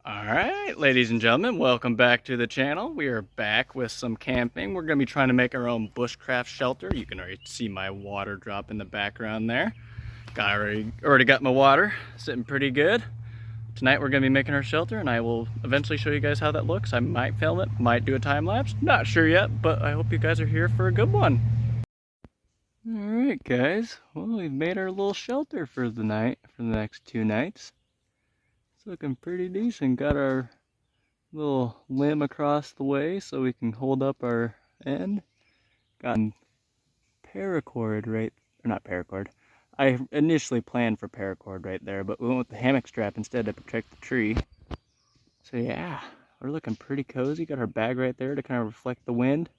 Alright, ladies and gentlemen, welcome back to the channel. We are back with some camping. We're going to be trying to make our own bushcraft shelter. You can already see my water drop in the background there. Already got my water, sitting pretty good. Tonight we're going to be making our shelter, and I will eventually show you guys how that looks. I might film it, might do a time lapse, not sure yet, but I hope you guys are here for a good one. Alright guys, well, we've made our little shelter for the night, for the next 2 nights. It's looking pretty decent. Got our little limb across the way so we can hold up our end. Got paracord right, or not paracord. I initially planned for paracord right there, but we went with the hammock strap instead to protect the tree. So yeah, we're looking pretty cozy. Got our bag right there to kind of reflect the wind.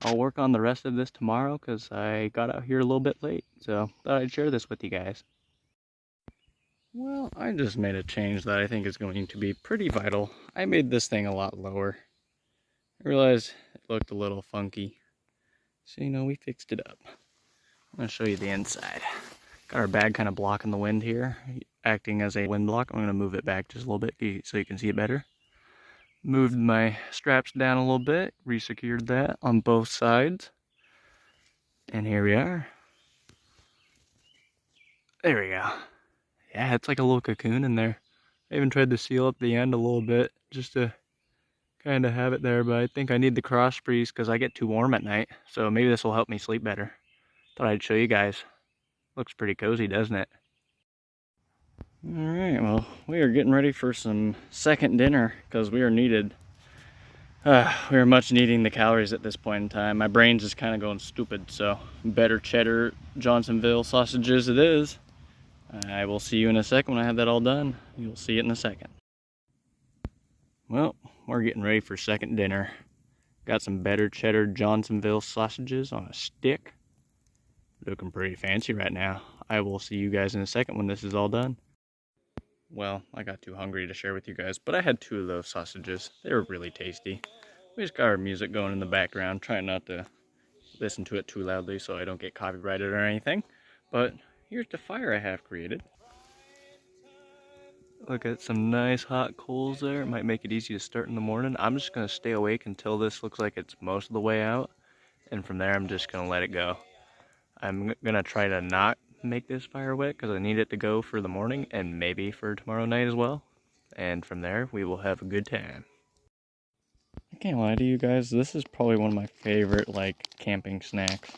I'll work on the rest of this tomorrow because I got out here a little bit late. So thought I'd share this with you guys. Well, I just made a change that I think is going to be pretty vital. I made this thing a lot lower. I realized it looked a little funky. So, we fixed it up. I'm going to show you the inside. Got our bag kind of blocking the wind here, acting as a wind block. I'm going to move it back just a little bit so you can see it better. Moved my straps down a little bit, resecured that on both sides. And here we are. There we go. Yeah, it's like a little cocoon in there. I even tried to seal up the end a little bit just to kind of have it there, but I think I need the cross breeze because I get too warm at night. So maybe this will help me sleep better. Thought I'd show you guys. Looks pretty cozy, doesn't it? Alright, well, we are getting ready for some second dinner because we are needed. We are much needing the calories at this point in time. My brain's just kind of going stupid, so better cheddar Johnsonville sausages it is. I will see you in a second when I have that all done. You'll see it in a second. Well, we're getting ready for second dinner. Got some better cheddar Johnsonville sausages on a stick. Looking pretty fancy right now. I will see you guys in a second when this is all done. Well, I got too hungry to share with you guys, but I had 2 of those sausages. They were really tasty. We just got our music going in the background, trying not to listen to it too loudly so I don't get copyrighted or anything. But here's the fire I have created. Look at some nice hot coals there. It might make it easy to start in the morning. I'm just going to stay awake until this looks like it's most of the way out. And from there, I'm just going to let it go. I'm going to try to not make this fire wet because I need it to go for the morning and maybe for tomorrow night as well. And from there, we will have a good time. I can't lie to you guys. This is probably one of my favorite, camping snacks.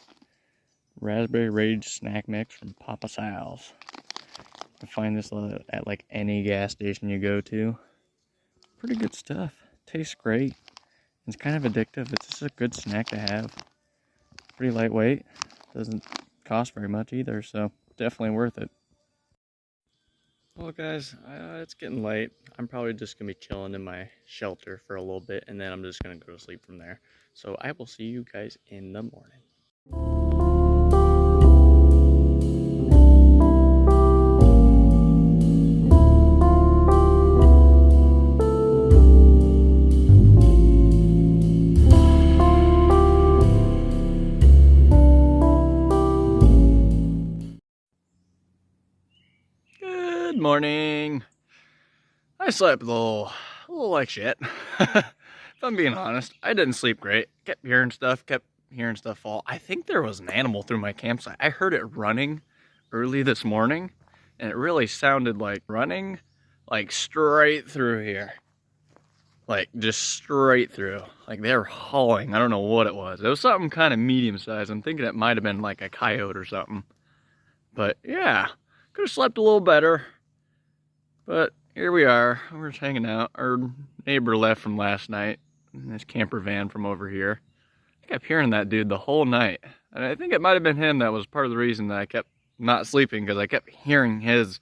Raspberry Rage snack mix from Papa Sal's. You can find this at any gas station you go to. Pretty good stuff. Tastes great. It's kind of addictive. It's just a good snack to have. Pretty lightweight. Doesn't cost very much either, so definitely worth it. Well guys, it's getting late. I'm probably just going to be chilling in my shelter for a little bit, and then I'm just going to go to sleep from there. So I will see you guys in the morning. Good morning. I slept a little like shit. If I'm being honest, I didn't sleep great. Kept hearing stuff fall. I think there was an animal through my campsite. I heard it running early this morning, and it really sounded like running, straight through here. Just straight through. They were hauling. I don't know what it was. It was something kind of medium-sized. I'm thinking it might have been like a coyote or something. But yeah, could have slept a little better. But here we are. We're just hanging out. Our neighbor left from last night in his camper van from over here. I kept hearing that dude the whole night. And I think it might have been him that was part of the reason that I kept not sleeping, because I kept hearing his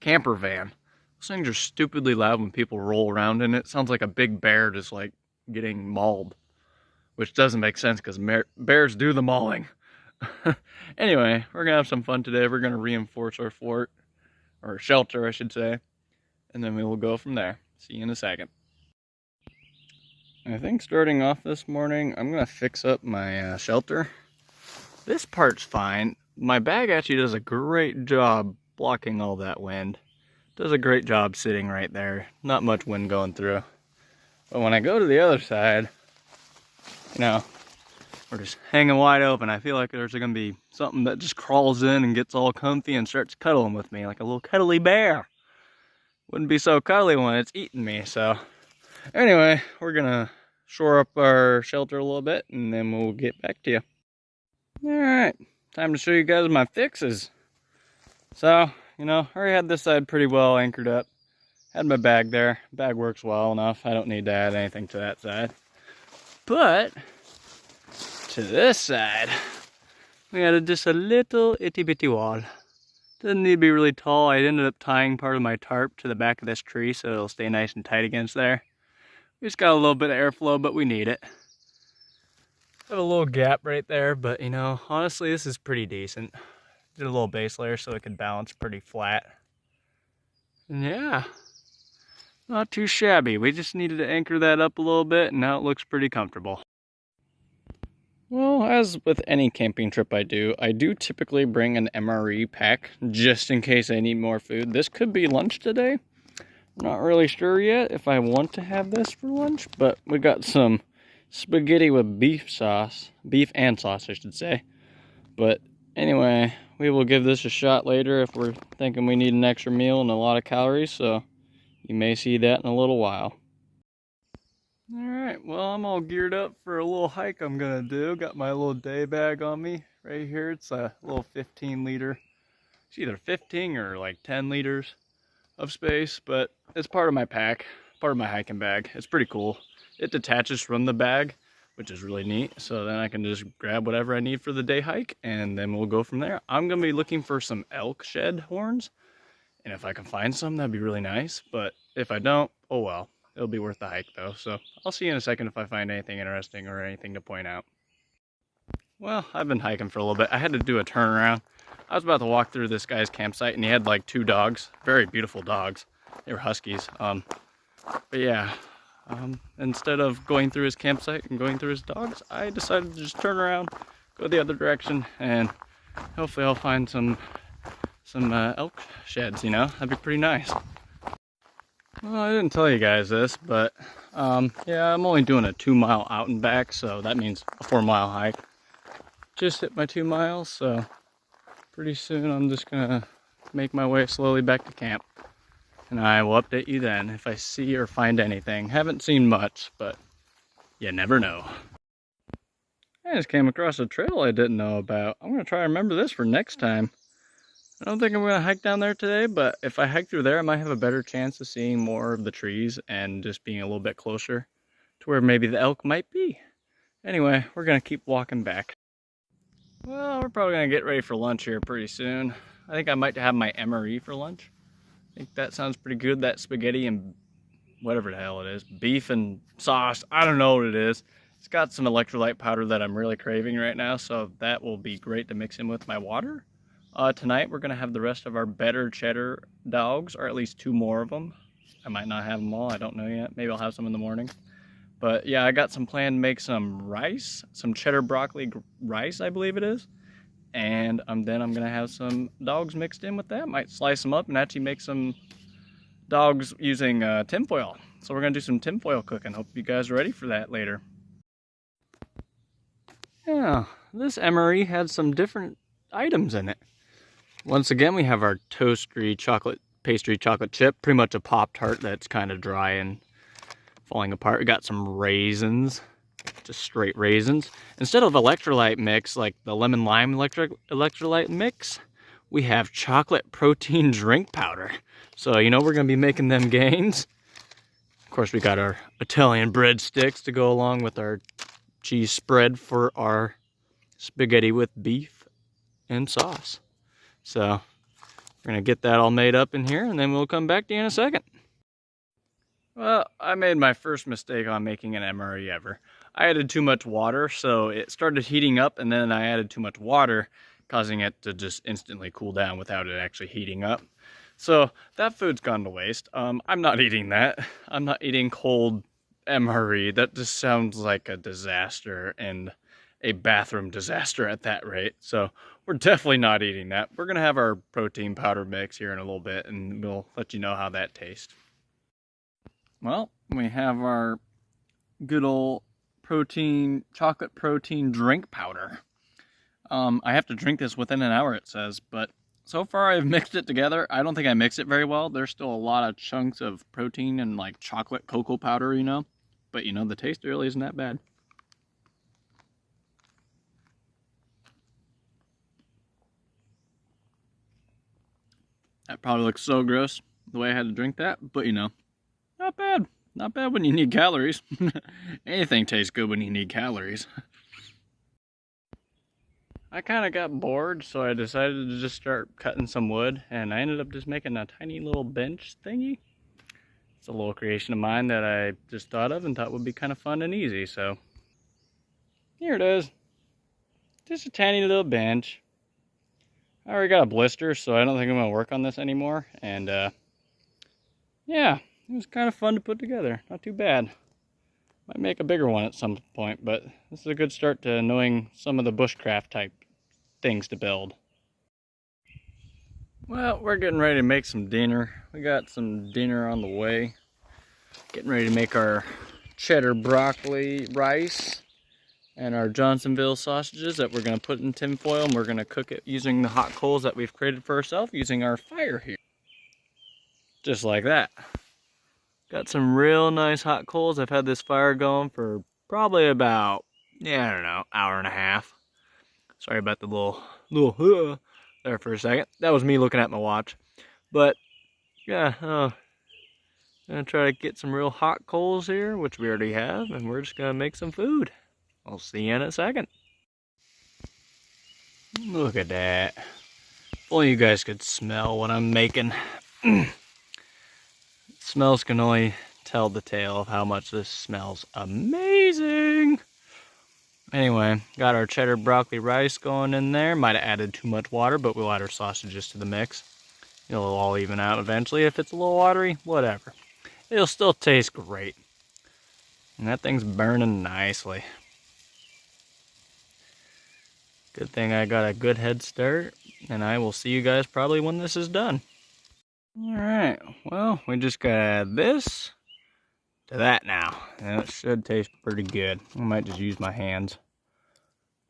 camper van. Those things are stupidly loud when people roll around in it. Sounds like a big bear just getting mauled. Which doesn't make sense because bears do the mauling. Anyway, we're going to have some fun today. We're going to reinforce our fort, or shelter I should say. And then we will go from there. See you in a second. I think starting off this morning, I'm going to fix up my shelter. This part's fine. My bag actually does a great job blocking all that wind. Does a great job sitting right there. Not much wind going through. But when I go to the other side, you know, we're just hanging wide open. I feel like there's gonna be something that just crawls in and gets all comfy and starts cuddling with me like a little cuddly bear. Wouldn't be so cuddly when it's eating me. So anyway, we're gonna shore up our shelter a little bit and then we'll get back to you. All right, time to show you guys my fixes. So, you know, I already had this side pretty well anchored up. Had my bag there. Bag works well enough. I don't need to add anything to that side. But to this side, we added just a little itty bitty wall. Doesn't need to be really tall. I ended up tying part of my tarp to the back of this tree so it'll stay nice and tight against there. We just got a little bit of airflow, but we need it. Have a little gap right there, but you know, honestly, this is pretty decent. Did a little base layer so it could balance pretty flat. And yeah, not too shabby. We just needed to anchor that up a little bit and now it looks pretty comfortable. Well, as with any camping trip I do typically bring an MRE pack just in case I need more food. This could be lunch today. I'm not really sure yet if I want to have this for lunch, but we got some spaghetti with beef and sauce, I should say. But anyway, we will give this a shot later if we're thinking we need an extra meal and a lot of calories, so you may see that in a little while. Alright, well, I'm all geared up for a little hike I'm gonna do. Got my little day bag on me right here. It's a little 15 liter. It's either 15 or like 10 liters of space, but it's part of my pack, part of my hiking bag. It's pretty cool. It detaches from the bag, which is really neat. So then I can just grab whatever I need for the day hike and then we'll go from there. I'm gonna be looking for some elk shed horns. And if I can find some, that'd be really nice. But if I don't, oh well. It'll be worth the hike though, so I'll see you in a second if I find anything interesting or anything to point out. Well, I've been hiking for a little bit. I had to do a turnaround. I was about to walk through this guy's campsite and he had like 2 dogs, very beautiful dogs. They were huskies. But yeah, instead of going through his campsite and going through his dogs, I decided to just turn around, go the other direction, and hopefully I'll find some elk sheds, you know? That'd be pretty nice. Well, I didn't tell you guys this, but yeah, I'm only doing a 2-mile out and back, so that means a 4-mile hike. Just hit my 2 miles, so pretty soon I'm just gonna make my way slowly back to camp. And I will update you then if I see or find anything. Haven't seen much, but you never know. I just came across a trail I didn't know about. I'm gonna try to remember this for next time. I don't think I'm going to hike down there today, but if I hike through there, I might have a better chance of seeing more of the trees and just being a little bit closer to where maybe the elk might be. Anyway, we're going to keep walking back. Well, we're probably going to get ready for lunch here pretty soon. I think I might have my MRE for lunch. I think that sounds pretty good, that spaghetti and whatever the hell it is. Beef and sauce, I don't know what it is. It's got some electrolyte powder that I'm really craving right now, so that will be great to mix in with my water. Tonight we're going to have the rest of our better cheddar dogs, or at least 2 more of them. I might not have them all, I don't know yet. Maybe I'll have some in the morning. But yeah, I got some plan to make some rice, some cheddar broccoli rice, I believe it is. And then I'm going to have some dogs mixed in with that. Might slice them up and actually make some dogs using tinfoil. So we're going to do some tinfoil cooking. Hope you guys are ready for that later. Yeah, this MRE had some different items in it. Once again, we have our toastery pastry chocolate chip, pretty much a Pop-Tart that's kind of dry and falling apart. We got some raisins, just straight raisins. Instead of electrolyte mix, like the lemon lime electrolyte mix, we have chocolate protein drink powder. So, you know, we're going to be making them gains. Of course, we got our Italian breadsticks to go along with our cheese spread for our spaghetti with beef and sauce. So we're going to get that all made up in here and then we'll come back to you in a second. Well, I made my first mistake on making an MRE ever. I added too much water, so it started heating up, and then I added too much water, causing it to just instantly cool down without it actually heating up. So that food's gone to waste. I'm not eating that. I'm not eating cold MRE. That just sounds like a disaster, and a bathroom disaster at that rate. So we're definitely not eating that. We're gonna have our protein powder mix here in a little bit, and we'll let you know how that tastes. Well, we have our good old chocolate protein drink powder. I have to drink this within an hour, it says, but so far I've mixed it together. I don't think I mixed it very well. There's still a lot of chunks of protein and like chocolate cocoa powder, you know, but you know, the taste really isn't that bad. That probably looks so gross the way I had to drink that, but you know, not bad. Not bad when you need calories. Anything tastes good when you need calories. I kind of got bored, so I decided to just start cutting some wood, and I ended up just making a tiny little bench thingy. It's a little creation of mine that I just thought of and thought would be kind of fun and easy, so here it is. Just a tiny little bench. I already got a blister, so I don't think I'm going to work on this anymore, and yeah, it was kind of fun to put together. Not too bad. Might make a bigger one at some point, but this is a good start to knowing some of the bushcraft type things to build. Well, we're getting ready to make some dinner. We got some dinner on the way. Getting ready to make our cheddar broccoli rice and our Johnsonville sausages that we're going to put in tinfoil, and we're going to cook it using the hot coals that we've created for ourselves using our fire here. Just like that. Got some real nice hot coals. I've had this fire going for probably about, yeah, I don't know, hour and a half. Sorry about the little there for a second. That was me looking at my watch. But yeah, gonna try to get some real hot coals here, which we already have, and we're just gonna make some food. I'll see you in a second. Look at that. If only you guys could smell what I'm making. Smells can only tell the tale of how much this smells amazing. Anyway, got our cheddar broccoli rice going in there. Might have added too much water, but we'll add our sausages to the mix. It'll all even out eventually. If it's a little watery, whatever. It'll still taste great. And that thing's burning nicely. Good thing I got a good head start, and I will see you guys probably when this is done. Alright, well, we just gotta add this to that now, and it should taste pretty good. I might just use my hands.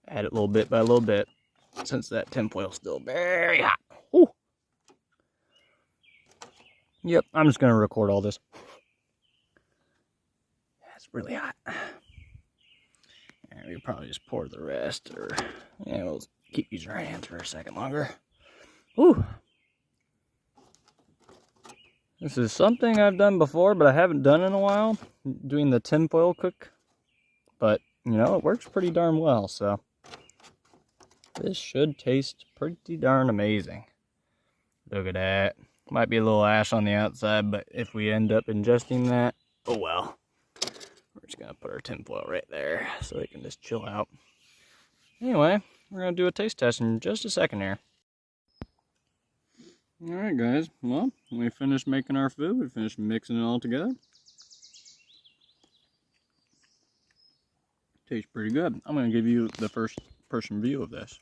Add it little bit by little bit, since that tinfoil's still very hot. Ooh. Yep, I'm just gonna record all this. It's really hot. And we probably just pour the rest, or yeah, we'll keep using our hands for a second longer. Ooh. This is something I've done before, but I haven't done in a while, doing the tinfoil cook. But, you know, it works pretty darn well, so this should taste pretty darn amazing. Look at that. Might be a little ash on the outside, but if we end up ingesting that, oh well. We're just gonna put our tinfoil right there so it can just chill out. Anyway, we're gonna do a taste test in just a second here. Alright guys, well, we finished making our food, we finished mixing it all together. Tastes pretty good. I'm going to give you the first person view of this.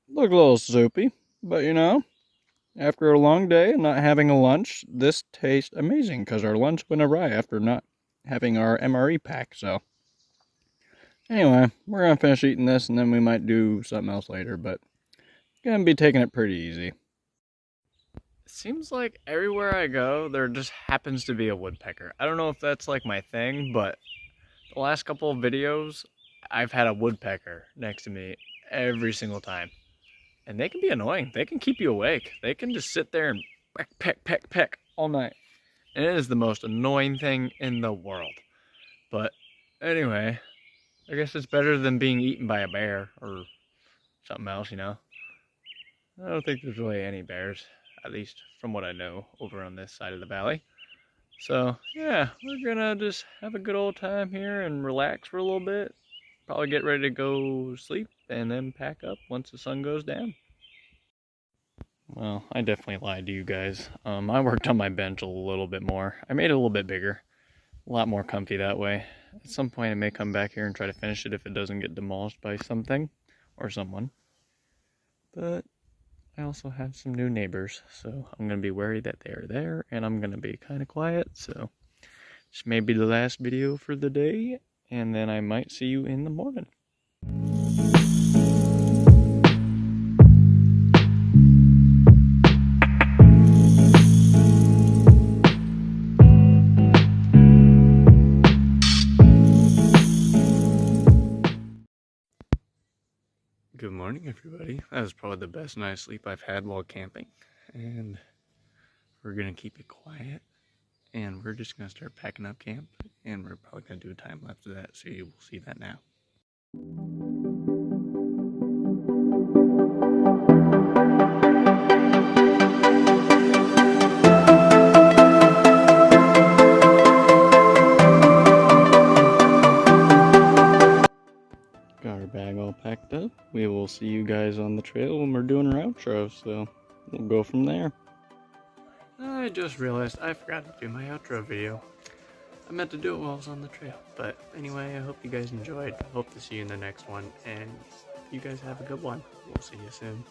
Look a little soupy, but you know, after a long day and not having a lunch, this tastes amazing because our lunch went awry after not having our MRE pack, so. Anyway, we're going to finish eating this and then we might do something else later, but going to be taking it pretty easy. It seems like everywhere I go, there just happens to be a woodpecker. I don't know if that's like my thing, but the last couple of videos, I've had a woodpecker next to me every single time. And they can be annoying. They can keep you awake. They can just sit there and peck, peck, peck, peck all night. And it is the most annoying thing in the world. But anyway, I guess it's better than being eaten by a bear or something else, you know. I don't think there's really any bears, at least from what I know, over on this side of the valley. So, yeah, we're gonna just have a good old time here and relax for a little bit. Probably get ready to go sleep and then pack up once the sun goes down. Well, I definitely lied to you guys. I worked on my bench a little bit more. I made it a little bit bigger. A lot more comfy that way. at some point I may come back here and try to finish it if it doesn't get demolished by something or someone. But I also have some new neighbors, so I'm going to be worried that they are there, and I'm going to be kind of quiet, so this may be the last video for the day, and then I might see you in the morning. Good morning, everybody. That was probably the best night's sleep I've had while camping, and we're going to keep it quiet, and we're just going to start packing up camp, and we're probably going to do a time lapse of that, so you will see that now. Got our bag all packed up. We will see you guys on the trail when we're doing our outro, so we'll go from there. I just realized I forgot to do my outro video. I meant to do it while I was on the trail, but anyway, I hope you guys enjoyed. Hope to see you in the next one, and you guys have a good one. We'll see you soon.